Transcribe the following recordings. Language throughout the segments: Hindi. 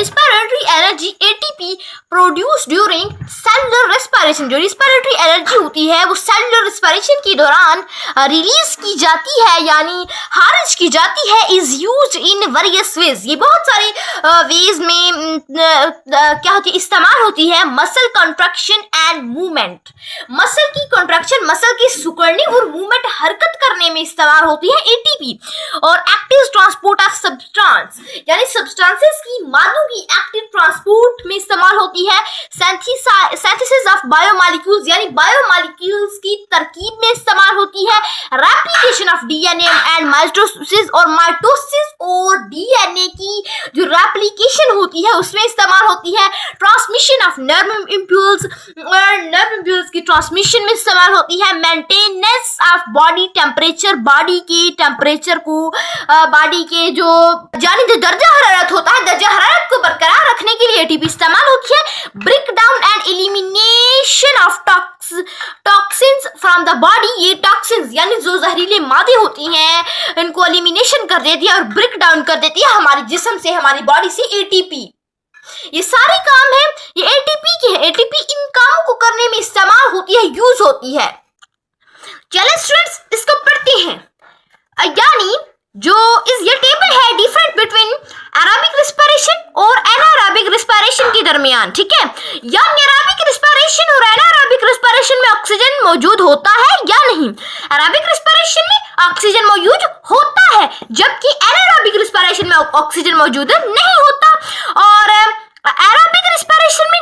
Respiratory energy ATP produce during cellular respiration. जो रेस्पिरेटरी एनर्जी होती है वो सेलुलर रेस्पिरेशन के दौरान रिलीज की जाती है यानी खारिज की जाती है। Is used in various ways, ये बहुत सारे वेज में क्या होती है, इस्तेमाल होती है। Muscle contraction and movement, muscle की कंट्रैक्शन, मसल के सिकुड़ने और मूवमेंट हरकत करने में इस्तेमाल होती है एटीपी। और एक्टिव ट्रांसपोर्ट ऑफ सब्सटेंस यानी सब्सटेंसेस की मादों की एक्टिव ट्रांसपोर्ट में इस्तेमाल होती है। सिंथेसिस ऑफ बायोमॉलिक्यूल्स यानी बायोमॉलिक्यूल्स की तरकीब में इस्तेमाल होती है। Replication of DNA and mitosis और माइटोसिस और डीएनए की जो रेप्लिकेशन होती है उसमें इस्तेमाल होती है। ट्रांसमिशन ऑफ नर्व इम्पल्स और नर्व इम्पल्स की ट्रांसमिशन में इस्तेमाल होती है। Maintenance of body temperature, body के टेम्परेचर को, बॉडी के जो यानी जो दर्जा हरारत होता है, दर्जा हरारत को बरकरार रखने के लिए एटीपी इस्तेमाल होती है। Break down and elimination of toxins from the body, ये टॉक्सिन्स यानी जो जहरीले मादे होती हैं इनको एलिमिनेशन कर देती है और ब्रेक डाउन कर देती है हमारे जिस्म से, हमारी बॉडी से एटीपी। ये सारे काम है ये एटीपी के हैं। एटीपी इन कामों को करने में इस्तेमाल होती है, यूज होती है। चलिए स्टूडेंट्स इसको पढ़ते हैं। यानी जो ये टेबल है डिफरेंट बिटवीन एरोबिक रेस्पिरेशन और एनारोबिक रेस्पिरेशन के दरमियान, ठीक है। यानी एरोबिक रेस्पिरेशन और एनारोबिक रेस्पिरेशन में ऑक्सीजन मौजूद होता है या नहीं। एरोबिक रेस्पिरेशन में ऑक्सीजन मौजूद होता है जबकि एनारोबिक रेस्पिरेशन में ऑक्सीजन मौजूद नहीं होता। और एरोबिक रेस्पिरेशन में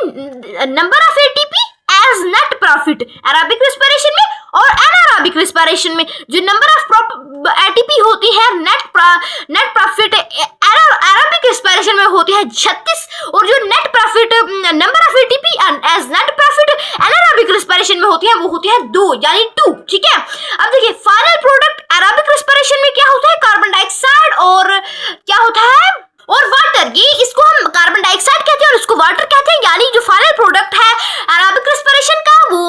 number of ATP as net profit aerobic respiration में, और एनारोबिक रेस्पिरेशन में जो नंबर ऑफ एटीपी होती है नेट प्रॉफिट एरोबिक रेस्पिरेशन में होती है 36 और जो net profit number of ATP as net profit anaerobic respiration में होती है वो होती है 2 यानी 2, ठीक है। अब देखिए फाइनल प्रोडक्ट एरोबिक रेस्पिरेशन में क्या होता है, कार्बन डाइऑक्साइड और क्या होता है और वाटर। ये इसको हम कार्बन डाइऑक्साइड कहते हैं और इसको वाटर कहते हैं। यानी जो फाइनल प्रोडक्ट है एरोबिक रेस्पिरेशन का वो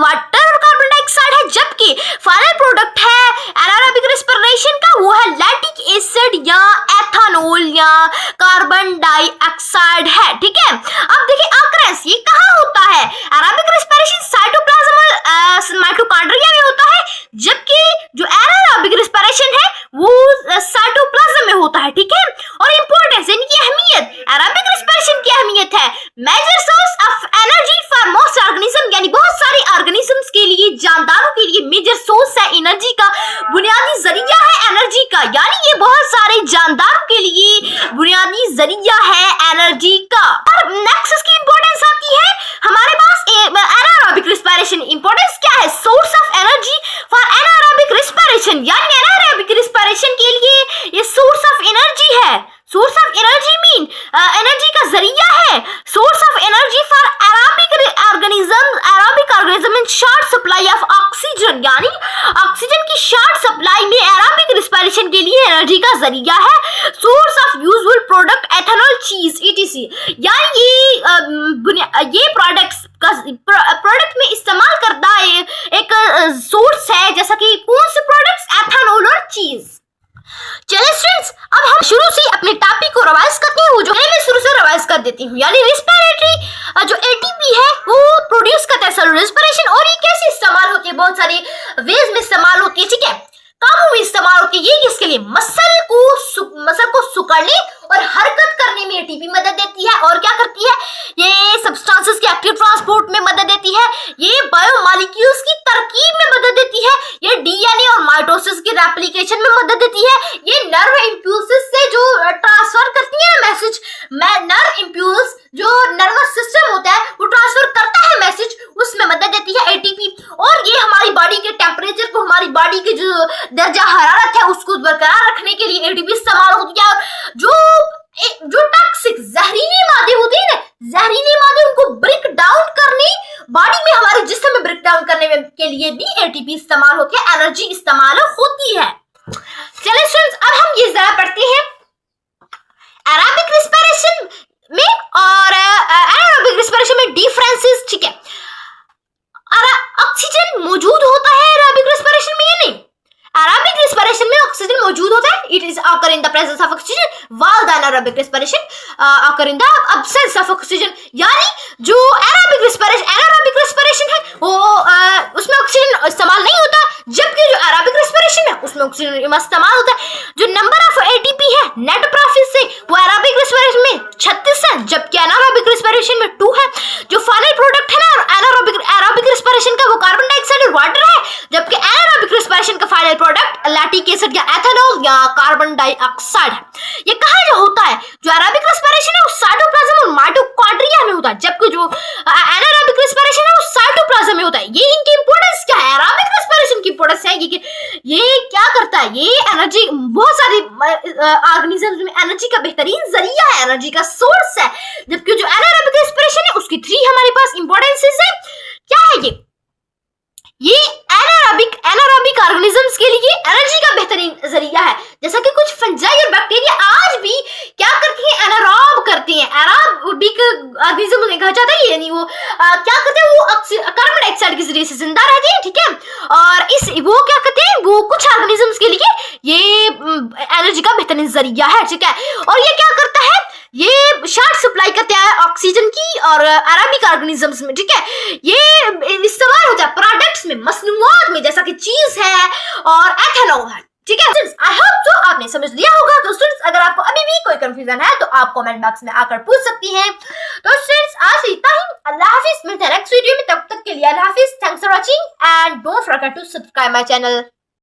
वाटर और कार्बन डाइऑक्साइड है, जबकि फाइनल प्रोडक्ट है एनारोबिक रेस्पिरेशन का वो है लैक्टिक एसिड या एथेनॉल या कार्बन डाइऑक्साइड है, ठीक है। अब देखिए अक्रेंस ये कहाँ होता है, एरोबिक रेस्पिरेशन साइटोप्लाज्म और माइटोकॉन्ड्रिया में होता है, जबकि जो एनारोबिक रेस्पिरेशन है वो साइटोप्लाज्म में होता है, ठीक है। और इंपॉर्टेंस इनकी अहमियत, एरोबिक रेस्पिरेशन की अहमियत है major source of energy for most organism यानी बहुत सारे ऑर्गेनिजम्स के लिए, जानदारों के लिए मेजर सोर्स है एनर्जी का, बुनियादी जरिया है एनर्जी का। यानी ये बहुत सारे जानदारों के लिए बुनियादी जरिया है एनर्जी का। और नेक्स्ट इसकी इंपॉर्टेंस आती है हमारे पास एनारोबिक रेस्पिरेशन। इंपॉर्टेंस क्या है, source of energy for anaerobic respiration. यानी एनारोबिक रेस्पिरेशन के लिए ये सोर्स ऑफ एनर्जी है। Source of energy mean energy का जरिया है। Source of energy for aerobic organism in short supply of oxygen, यानी ऑक्सीजन की शॉर्ट सप्लाई में एरोबिक रेस्पिरेशन के लिए एनर्जी का जरिया है। Source of usual product ethanol, चीज ईटीसी। यानी ये प्रोडक्ट में इस्तेमाल करता है एक सोर्स है, जैसा कि कौन से प्रोडक्ट्स, एथेनॉल और चीज। चलिए स्टूडेंट्स अब हम शुरू से अपने टॉपिक को रिवाइज करते हैं, वो जो मैं शुरू से रिवाइज कर देती हूँ। यानी रेस्पिरेटरी जो एटीपी है वो प्रोड्यूस करता है सेलुलर रेस्पिरेशन। और ये कैसे इस्तेमाल होती है, बहुत सारी वेज में इस्तेमाल होती है, ठीक है, कामों में इस्तेमाल होती है। ये किसके लिए, मसल को सिकुड़ने और हरकत करने में एटीपी मदद देती है। और क्या करती है, ये सब्सटेंसेस के एक्टिव ट्रांसपोर्ट में मदद देती है, ये बायोमॉलिक्यूल्स की तरकीब में मदद देती है, ये डीएनए और माइटोसिस की रेप्लिकेशन में मदद देती है, ये नर्व इम्पल्सेस से जो ट्रांसफर करती है मैसेज, नर्व इम्पल्स जो नर्वस सिस्टम होता है वो ट्रांसफर करता है मैसेज, उसमें मदद देती है एटीपी। और ये हमारी बॉडी के टेम्परेचर को, हमारी बॉडी के जो दर्जा हरारत है उसको बरकरार रखने के लिए एटीपी इस्तेमाल होती है। जो टॉक्सिक जहरीले मादे होते हैं ना, जहरीले मादे उनको ब्रेक डाउन करने, बॉडी में हमारे जिस्म में ब्रेक डाउन करने के लिए भी एटीपी इस्तेमाल होती है, एनर्जी इस्तेमाल होती है। चलिए स्टूडेंट्स अब हम ये जरा पढ़ते हैं एरोबिक रेस्पिरेशन में और एनारोबिक रेस्पिरेशन में डिफरेंसेस, ठीक है। ऑक्सीजन मौजूद होता है एरोबिक रेस्पिरेशन में, ये नहीं, एरोबिक रेस्पिरेशन में ऑक्सीजन मौजूद होता है, it is occur in the presence of oxygen while the anaerobic respiration occur in the absence of oxygen. यानी जो एनारोबिक रेस्पिरेशन है वो उसमें ऑक्सीजन इस्तेमाल नहीं होता, जबकि जो एरोबिक रेस्पिरेशन है उसमें ऑक्सीजन इस्तेमाल होता है। जो नंबर ऑफ एटीपी है नेट प्रॉफिट से वो एरोबिक रेस्पिरेशन में 36 है, जबकि एनारोबिक रेस्पिरेशन में 2 है। जो फाइनल प्रोडक्ट है ना एरोबिक रेस्पिरेशन का वो कार्बन डाइऑक्साइड और वाटर है, जबकि एनारोबिक रेस्पिरेशन का फाइनल प्रोडक्ट लैक्टिक एसिड या एथेनॉल या कार्बन डाइऑक्साइड है। ये कहाँ जो होता है, जो एरोबिक रेस्पिरेशन है वो साइटोप्लाज्म और माइटोकॉन्ड्रिया में होता है, जबकि जो एनारोबिक रेस्पिरेशन है वो साइटोप्लाज्म में होता है। ये इनकी इंपॉर्टेंस क्या है, एरोबिक रेस्पिरेशन की इंपॉर्टेंस है ये क्या करता है, ये एनर्जी बहुत सारी ऑर्गेनिजम्स में एनर्जी का बेहतरीन जरिया है, एनर्जी का सोर्स है, जबकि जो एनारोबिक रेस्पिरेशन है उसकी 3 हमारे पास इंपॉर्टेंसेस है। क्या है ये एनारोबिक ऑर्गेनिजम्स के लिए एनर्जी का बेहतरीन जरिया है। जैसा कि कुछ फंजाई और बैक्टीरिया आज भी क्या करती हैं, एनारोब करती हैं। एनारोबिक ऑर्गेनिज्म में कहा जाता है, यानी वो क्या करते हैं, वो कार्बन डाइऑक्साइड के जरिए से जिंदा रहते हैं, ठीक है। और वो क्या करते हैं, वो कुछ ऑर्गेनिजम्स के लिए ये एनर्जी का बेहतरीन जरिया है, ठीक है। और ये क्या करता है, ये शॉर्ट सप्लाई करते हैं ऑक्सीजन की और एरोबिक ऑर्गेनिजम्स में, ठीक है। ये इस्तेमाल होता है प्रोडक्ट्स में, मसनूआत में, जैसा कि चीज है और एथेनॉल है, ठीक है। आई होप तो आपने समझ लिया होगा। तो स्टूडेंट्स अगर आपको अभी भी कोई कंफ्यूजन है तो आप कमेंट बॉक्स में आकर पूछ सकती हैं। तो स्टूडेंट्स आज इतना ही, अल्लाह हाफिज, मिलते हैं नेक्स्ट वीडियो में, तब तक के लिए अल्लाह हाफिज, thanks for watching and don't forget to subscribe my channel.